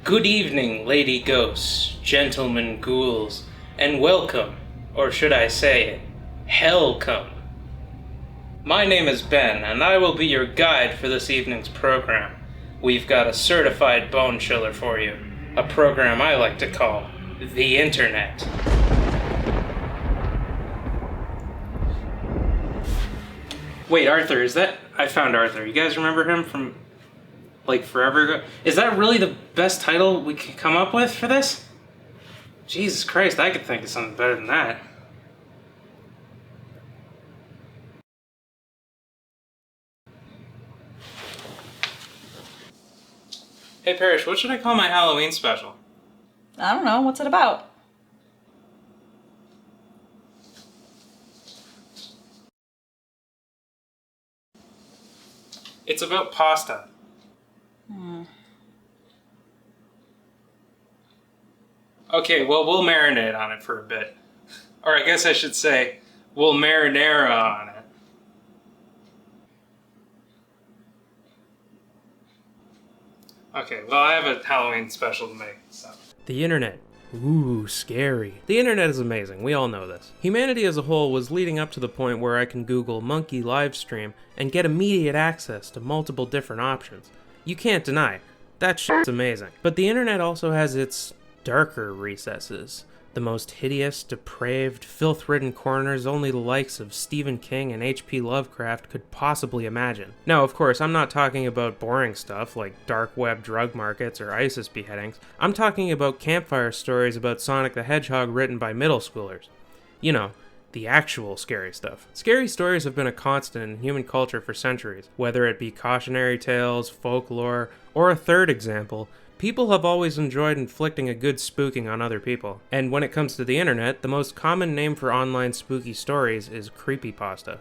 Good evening, lady ghosts, gentlemen ghouls, and welcome, or should I say it, hellcome. My name is Ben, and I will be your guide for this evening's program. We've got a certified bone chiller for you, a program I like to call the Internet. Wait, Arthur, is that... I found Arthur. You guys remember him from... like forever ago? Is that really the best title we could come up with for this? Jesus Christ, I could think of something better than that. Hey Parrish, what should I call my Halloween special? I don't know, what's it about? It's about pasta. Okay, well, we'll marinate on it for a bit. Or I guess I should say, we'll marinara on it. Okay, well, I have a Halloween special to make, so. The internet. Ooh, scary. The internet is amazing, we all know this. Humanity as a whole was leading up to the point where I can Google monkey livestream and get immediate access to multiple different options. You can't deny, that shit's amazing. But the internet also has its darker recesses. The most hideous, depraved, filth-ridden corners only the likes of Stephen King and H.P. Lovecraft could possibly imagine. Now, of course, I'm not talking about boring stuff like dark web drug markets or ISIS beheadings. I'm talking about campfire stories about Sonic the Hedgehog written by middle schoolers. You know, the actual scary stuff. Scary stories have been a constant in human culture for centuries. Whether it be cautionary tales, folklore, or a third example, people have always enjoyed inflicting a good spooking on other people. And when it comes to the internet, the most common name for online spooky stories is Creepypasta.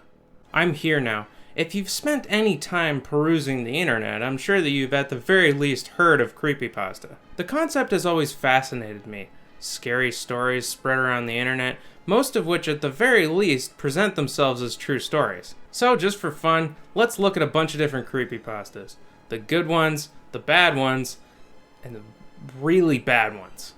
I'm here now. If you've spent any time perusing the internet, I'm sure that you've at the very least heard of Creepypasta. The concept has always fascinated me. Scary stories spread around the internet, most of which at the very least present themselves as true stories. So just for fun, let's look at a bunch of different creepypastas. The good ones, the bad ones, and the really bad ones.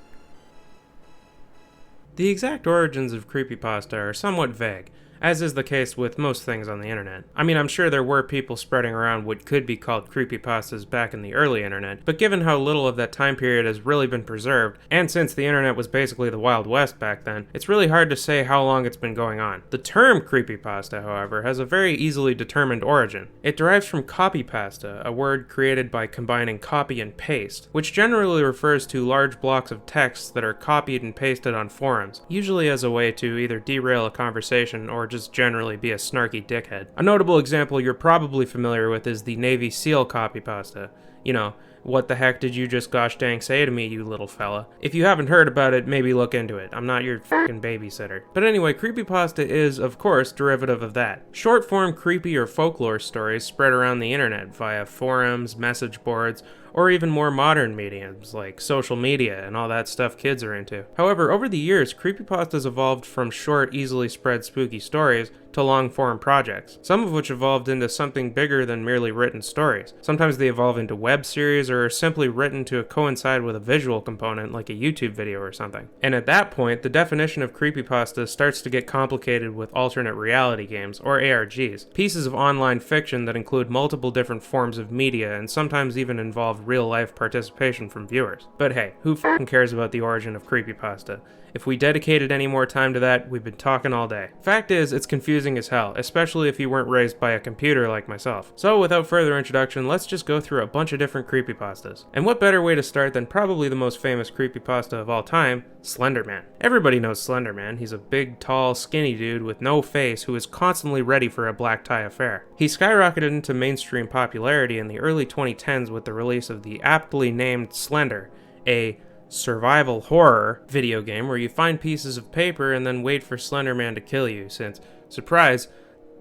The exact origins of creepypasta are somewhat vague, as is the case with most things on the internet. I mean, I'm sure there were people spreading around what could be called creepypastas back in the early internet, but given how little of that time period has really been preserved, and since the internet was basically the Wild West back then, it's really hard to say how long it's been going on. The term creepypasta, however, has a very easily determined origin. It derives from copypasta, a word created by combining copy and paste, which generally refers to large blocks of text that are copied and pasted on forums, usually as a way to either derail a conversation or just generally be a snarky dickhead. A notable example you're probably familiar with is the Navy SEAL copypasta. You know, what the heck did you just gosh dang say to me, you little fella? If you haven't heard about it, maybe look into it. I'm not your fucking babysitter. But anyway, creepypasta is, of course, derivative of that. Short-form creepy or folklore stories spread around the internet via forums, message boards, or even more modern mediums like social media and all that stuff kids are into. However, over the years, creepypastas evolved from short, easily spread spooky stories to long-form projects, some of which evolved into something bigger than merely written stories. Sometimes they evolve into web series or are simply written to coincide with a visual component like a YouTube video or something. And at that point, the definition of creepypasta starts to get complicated with alternate reality games, or ARGs, pieces of online fiction that include multiple different forms of media and sometimes even involve real-life participation from viewers. But hey, who f***ing cares about the origin of creepypasta? If we dedicated any more time to that, we've been talking all day. Fact is, it's confusing as hell, especially if you weren't raised by a computer like myself. So without further introduction, let's just go through a bunch of different creepypastas. And what better way to start than probably the most famous creepypasta of all time, Slenderman. Everybody knows Slenderman. He's a big, tall, skinny dude with no face who is constantly ready for a black tie affair. He skyrocketed into mainstream popularity in the early 2010s with the release of the aptly named Slender, a survival horror video game where you find pieces of paper and then wait for Slenderman to kill you, since, surprise,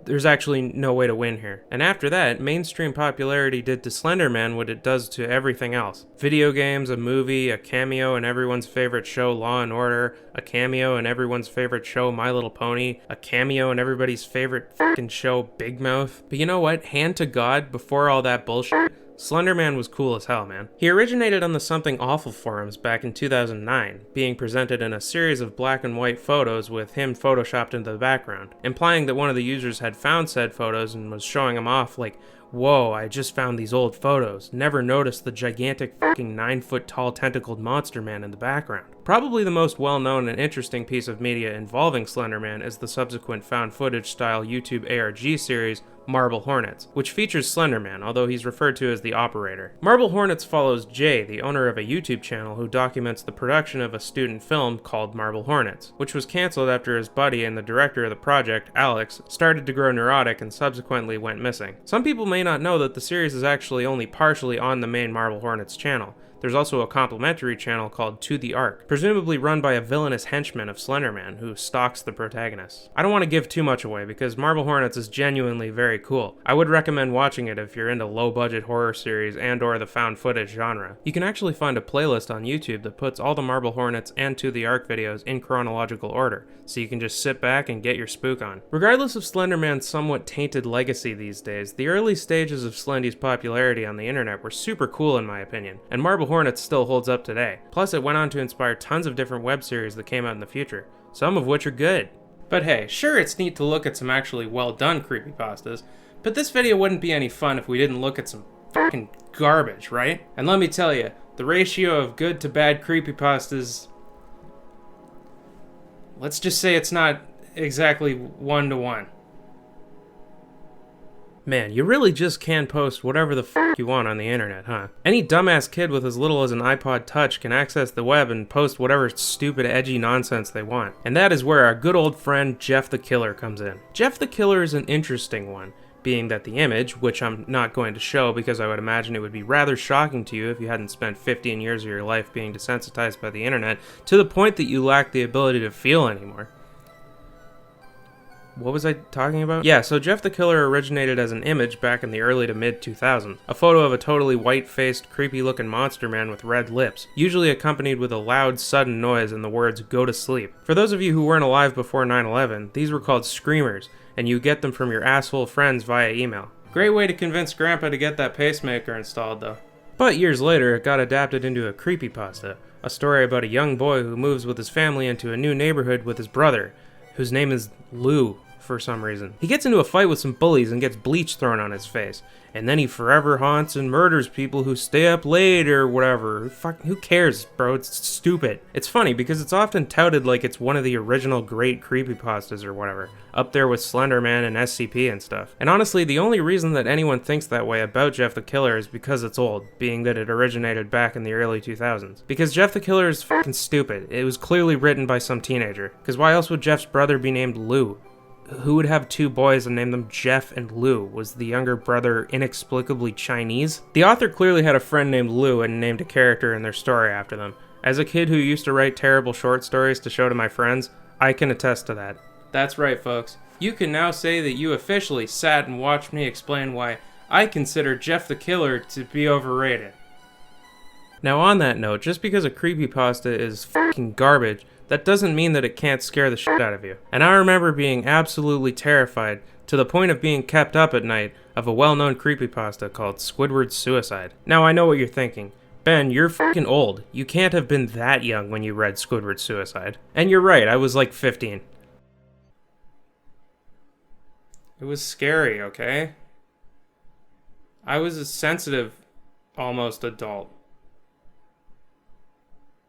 there's actually no way to win here. And after that, mainstream popularity did to Slenderman what it does to everything else. Video games, a movie, a cameo in everyone's favorite show Law and Order, a cameo in everyone's favorite show My Little Pony, a cameo in everybody's favorite fucking show Big Mouth. But you know what? Hand to God, before all that bullshit, Slenderman was cool as hell, man. He originated on the Something Awful forums back in 2009, being presented in a series of black and white photos with him photoshopped into the background, implying that one of the users had found said photos and was showing them off like, "Whoa, I just found these old photos. Never noticed the gigantic fucking 9-foot tall tentacled monster man in the background." Probably the most well-known and interesting piece of media involving Slenderman is the subsequent found footage style YouTube ARG series, Marble Hornets, which features Slenderman, although he's referred to as the operator. Marble Hornets follows Jay, the owner of a YouTube channel who documents the production of a student film called Marble Hornets, which was cancelled after his buddy and the director of the project, Alex, started to grow neurotic and subsequently went missing. Some people may not know that the series is actually only partially on the main Marble Hornets channel. There's also a complimentary channel called To the Ark, presumably run by a villainous henchman of Slenderman who stalks the protagonist. I don't want to give too much away because Marble Hornets is genuinely very cool. I would recommend watching it if you're into low-budget horror series and or the found footage genre. You can actually find a playlist on YouTube that puts all the Marble Hornets and To the Ark videos in chronological order, so you can just sit back and get your spook on. Regardless of Slenderman's somewhat tainted legacy these days, the early stages of Slendy's popularity on the internet were super cool in my opinion, and Marble Hornets still holds up today. Plus, it went on to inspire tons of different web series that came out in the future, some of which are good. But hey, sure, it's neat to look at some actually well-done creepypastas, but this video wouldn't be any fun if we didn't look at some fucking garbage, right? And let me tell you, the ratio of good to bad creepypastas, let's just say it's not exactly 1-to-1. Man, you really just can post whatever the fuck you want on the internet, huh? Any dumbass kid with as little as an iPod Touch can access the web and post whatever stupid, edgy nonsense they want. And that is where our good old friend Jeff the Killer comes in. Jeff the Killer is an interesting one, being that the image, which I'm not going to show because I would imagine it would be rather shocking to you if you hadn't spent 15 years of your life being desensitized by the internet to the point that you lack the ability to feel anymore. What was I talking about? Yeah, so Jeff the Killer originated as an image back in the early to mid 2000s. A photo of a totally white-faced, creepy-looking monster man with red lips, usually accompanied with a loud, sudden noise and the words, "Go to sleep." For those of you who weren't alive before 9/11, these were called screamers, and you get them from your asshole friends via email. Great way to convince Grandpa to get that pacemaker installed, though. But years later, it got adapted into a creepypasta, a story about a young boy who moves with his family into a new neighborhood with his brother, whose name is Lou. For some reason. He gets into a fight with some bullies and gets bleach thrown on his face. And then he forever haunts and murders people who stay up late or whatever. Who cares, bro? It's stupid. It's funny because it's often touted like it's one of the original great creepypastas or whatever. Up there with Slenderman and SCP and stuff. And honestly, the only reason that anyone thinks that way about Jeff the Killer is because it's old, being that it originated back in the early 2000s. Because Jeff the Killer is fucking stupid. It was clearly written by some teenager. Because why else would Jeff's brother be named Lou? Who would have two boys and name them Jeff and Lou? Was the younger brother inexplicably Chinese? The author clearly had a friend named Lou and named a character in their story after them. As a kid who used to write terrible short stories to show to my friends, I can attest to that. That's right, folks. You can now say that you officially sat and watched me explain why I consider Jeff the Killer to be overrated. Now on that note, just because a creepypasta is fucking garbage, that doesn't mean that it can't scare the shit out of you. And I remember being absolutely terrified, to the point of being kept up at night, of a well-known creepypasta called Squidward Suicide. Now I know what you're thinking. Ben, you're fucking old. You can't have been that young when you read Squidward Suicide. And you're right, I was like 15. It was scary, okay? I was a sensitive, almost adult.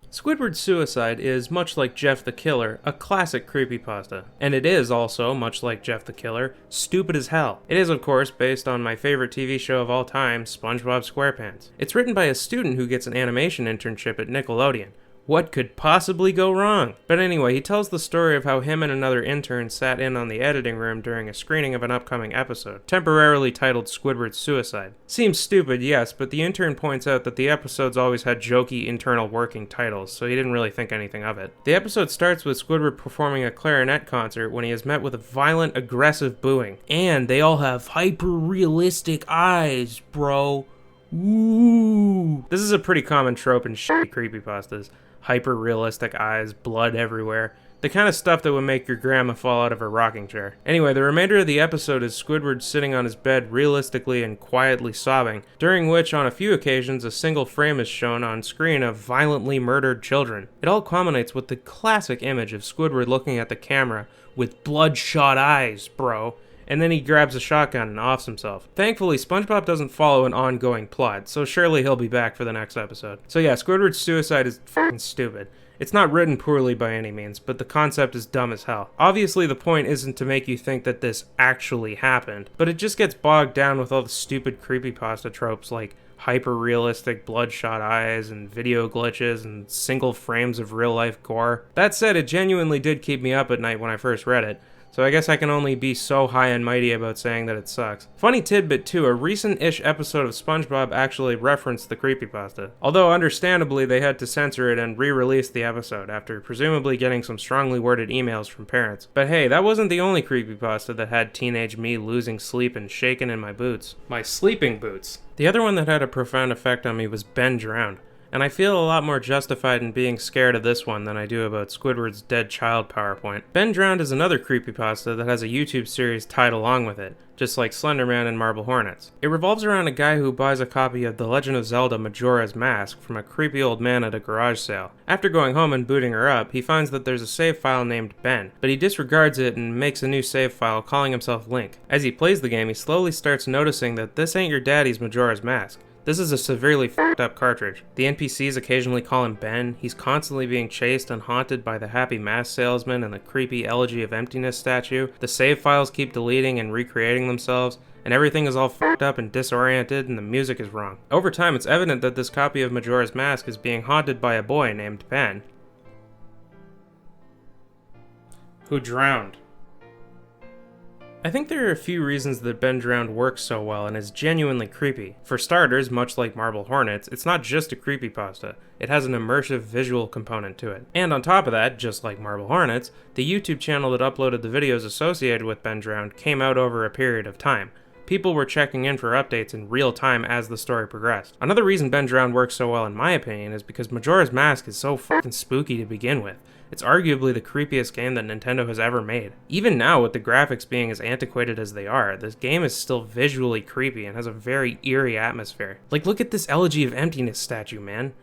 Squidward Suicide is, much like Jeff the Killer, a classic creepypasta. And it is also, much like Jeff the Killer, stupid as hell. It is, of course, based on my favorite TV show of all time, SpongeBob SquarePants. It's written by a student who gets an animation internship at Nickelodeon. What could possibly go wrong? But anyway, he tells the story of how him and another intern sat in on the editing room during a screening of an upcoming episode, temporarily titled Squidward Suicide. Seems stupid, yes, but the intern points out that the episodes always had jokey internal working titles, so he didn't really think anything of it. The episode starts with Squidward performing a clarinet concert when he is met with a violent, aggressive booing. And they all have hyper-realistic eyes, bro. Woo! This is a pretty common trope in shitty creepypastas. Hyper-realistic eyes, blood everywhere. The kind of stuff that would make your grandma fall out of her rocking chair. Anyway, the remainder of the episode is Squidward sitting on his bed realistically and quietly sobbing, during which on a few occasions a single frame is shown on screen of violently murdered children. It all culminates with the classic image of Squidward looking at the camera with bloodshot eyes, bro. And then he grabs a shotgun and offs himself. Thankfully, SpongeBob doesn't follow an ongoing plot, so surely he'll be back for the next episode. So yeah, Squidward's suicide is f***ing stupid. It's not written poorly by any means, but the concept is dumb as hell. Obviously, the point isn't to make you think that this actually happened, but it just gets bogged down with all the stupid creepypasta tropes like hyper-realistic bloodshot eyes and video glitches and single frames of real-life gore. That said, it genuinely did keep me up at night when I first read it, so I guess I can only be so high and mighty about saying that it sucks. Funny tidbit too, a recent-ish episode of SpongeBob actually referenced the creepypasta. Although understandably they had to censor it and re-release the episode after presumably getting some strongly worded emails from parents. But hey, that wasn't the only creepypasta that had teenage me losing sleep and shaking in my boots. My sleeping boots. The other one that had a profound effect on me was Ben Drowned. And I feel a lot more justified in being scared of this one than I do about Squidward's dead child PowerPoint. Ben Drowned is another creepypasta that has a YouTube series tied along with it, just like Slenderman and Marble Hornets. It revolves around a guy who buys a copy of The Legend of Zelda Majora's Mask from a creepy old man at a garage sale. After going home and booting her up, he finds that there's a save file named Ben, but he disregards it and makes a new save file calling himself Link. As he plays the game, he slowly starts noticing that this ain't your daddy's Majora's Mask. This is a severely f***ed up cartridge. The NPCs occasionally call him Ben, he's constantly being chased and haunted by the happy mask salesman and the creepy Elegy of Emptiness statue, the save files keep deleting and recreating themselves, and everything is all f***ed up and disoriented and the music is wrong. Over time, it's evident that this copy of Majora's Mask is being haunted by a boy named Ben, who drowned. I think there are a few reasons that Ben Drowned works so well and is genuinely creepy. For starters, much like Marble Hornets, it's not just a creepypasta. It has an immersive visual component to it. And on top of that, just like Marble Hornets, the YouTube channel that uploaded the videos associated with Ben Drowned came out over a period of time. People were checking in for updates in real time as the story progressed. Another reason Ben Drowned works so well in my opinion is because Majora's Mask is so fucking spooky to begin with. It's arguably the creepiest game that Nintendo has ever made. Even now, with the graphics being as antiquated as they are, this game is still visually creepy and has a very eerie atmosphere. Like, look at this Elegy of Emptiness statue, man.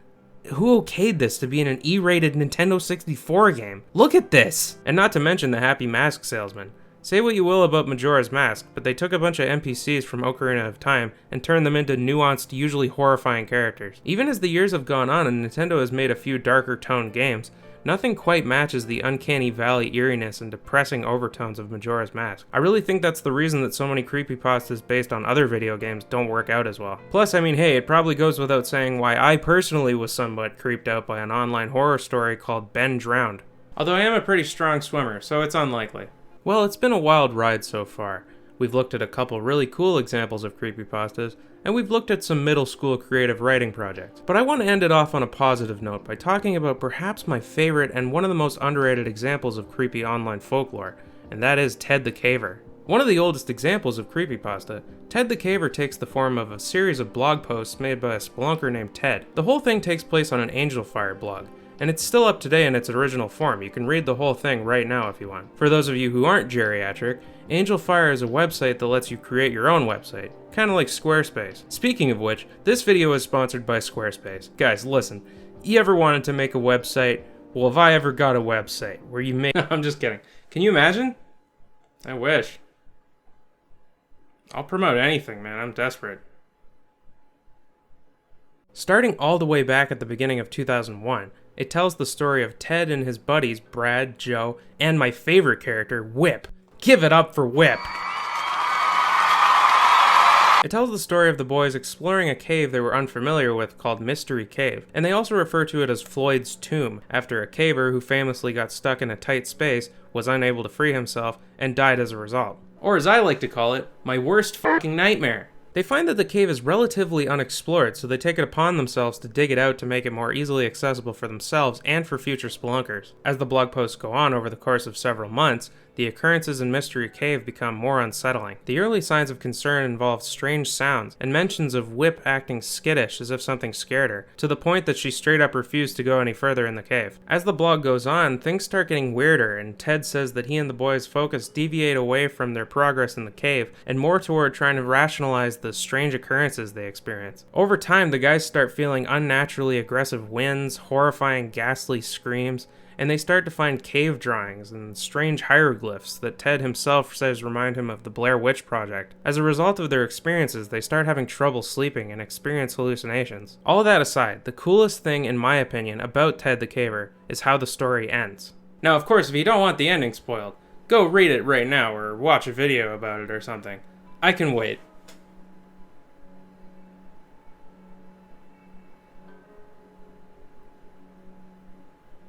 Who okayed this to be in an E-rated Nintendo 64 game? Look at this! And not to mention the happy mask salesman. Say what you will about Majora's Mask, but they took a bunch of NPCs from Ocarina of Time and turned them into nuanced, usually horrifying characters. Even as the years have gone on and Nintendo has made a few darker toned games, nothing quite matches the uncanny valley eeriness and depressing overtones of Majora's Mask. I really think that's the reason that so many creepypastas based on other video games don't work out as well. Plus, I mean, hey, it probably goes without saying why I personally was somewhat creeped out by an online horror story called Ben Drowned. Although I am a pretty strong swimmer, so it's unlikely. Well, it's been a wild ride so far. We've looked at a couple really cool examples of creepypastas, and we've looked at some middle school creative writing projects. But I want to end it off on a positive note by talking about perhaps my favorite and one of the most underrated examples of creepy online folklore, and that is Ted the Caver. One of the oldest examples of creepypasta, Ted the Caver takes the form of a series of blog posts made by a spelunker named Ted. The whole thing takes place on an Angel Fire blog, and it's still up today in its original form. You can read the whole thing right now if you want. For those of you who aren't geriatric, Angel Fire is a website that lets you create your own website, kind of like Squarespace. Speaking of which, this video is sponsored by Squarespace. Guys, listen, you ever wanted to make a website? Well, have I ever got a website where you make... I'm just kidding. Can you imagine? I wish. I'll promote anything, man. I'm desperate. Starting all the way back at the beginning of 2001, it tells the story of Ted and his buddies, Brad, Joe, and my favorite character, Whip. Give it up for Whip! It tells the story of the boys exploring a cave they were unfamiliar with called Mystery Cave, and they also refer to it as Floyd's Tomb, after a caver who famously got stuck in a tight space, was unable to free himself, and died as a result. Or as I like to call it, my worst fucking nightmare. They find that the cave is relatively unexplored, so they take it upon themselves to dig it out to make it more easily accessible for themselves and for future spelunkers. As the blog posts go on over the course of several months, the occurrences in Mystery Cave become more unsettling. The early signs of concern involved strange sounds and mentions of Whip acting skittish as if something scared her, to the point that she straight up refused to go any further in the cave. As the blog goes on, things start getting weirder, and Ted says that he and the boys' focus deviate away from their progress in the cave and more toward trying to rationalize the strange occurrences they experience. Over time, the guys start feeling unnaturally aggressive winds, horrifying ghastly screams, and they start to find cave drawings and strange hieroglyphs that Ted himself says remind him of the Blair Witch Project. As a result of their experiences, they start having trouble sleeping and experience hallucinations. All that aside, the coolest thing, in my opinion, about Ted the Caver is how the story ends. Now, of course, if you don't want the ending spoiled, go read it right now or watch a video about it or something. I can wait.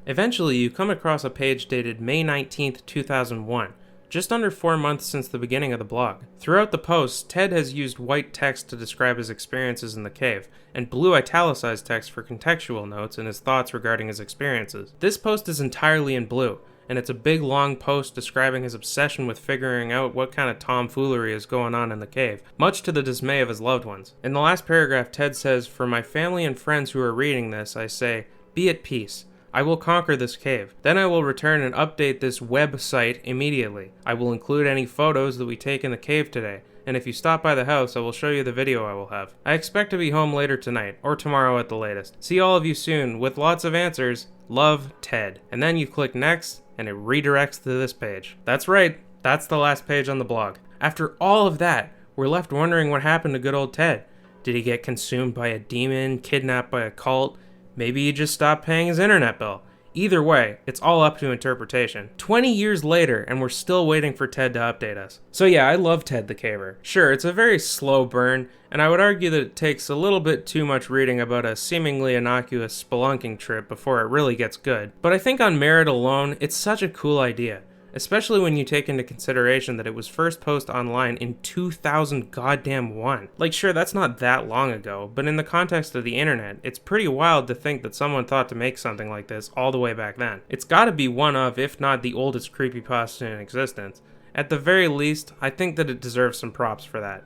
Eventually, you come across a page dated May 19th, 2001, just under 4 months since the beginning of the blog. Throughout the post, Ted has used white text to describe his experiences in the cave, and blue italicized text for contextual notes and his thoughts regarding his experiences. This post is entirely in blue, and it's a big long post describing his obsession with figuring out what kind of tomfoolery is going on in the cave, much to the dismay of his loved ones. In the last paragraph, Ted says, "For my family and friends who are reading this, I say, be at peace. I will conquer this cave. Then I will return and update this website immediately. I will include any photos that we take in the cave today, and if you stop by the house, I will show you the video I will have. I expect to be home later tonight, or tomorrow at the latest. See all of you soon, with lots of answers. Love, Ted." And then you click next, and it redirects to this page. That's right, that's the last page on the blog. After all of that, we're left wondering what happened to good old Ted. Did he get consumed by a demon, kidnapped by a cult? Maybe he just stopped paying his internet bill. Either way, it's all up to interpretation. 20 years later, and we're still waiting for Ted to update us. So yeah, I love Ted the Caver. Sure, it's a very slow burn, and I would argue that it takes a little bit too much reading about a seemingly innocuous spelunking trip before it really gets good. But I think on merit alone, it's such a cool idea. Especially when you take into consideration that it was first posted online in 2001. Like, sure, that's not that long ago, but in the context of the internet, it's pretty wild to think that someone thought to make something like this all the way back then. It's gotta be one of, if not the oldest creepypasta in existence. At the very least, I think that it deserves some props for that.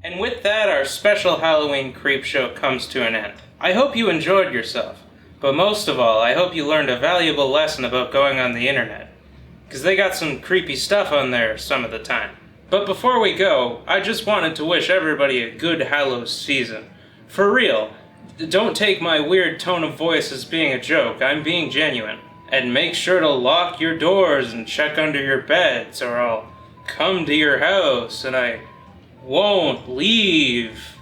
And with that, our special Halloween creep show comes to an end. I hope you enjoyed yourself. But most of all, I hope you learned a valuable lesson about going on the internet. Because they got some creepy stuff on there some of the time. But before we go, I just wanted to wish everybody a good Hallows season. For real, don't take my weird tone of voice as being a joke, I'm being genuine. And make sure to lock your doors and check under your beds, or I'll come to your house and I won't leave.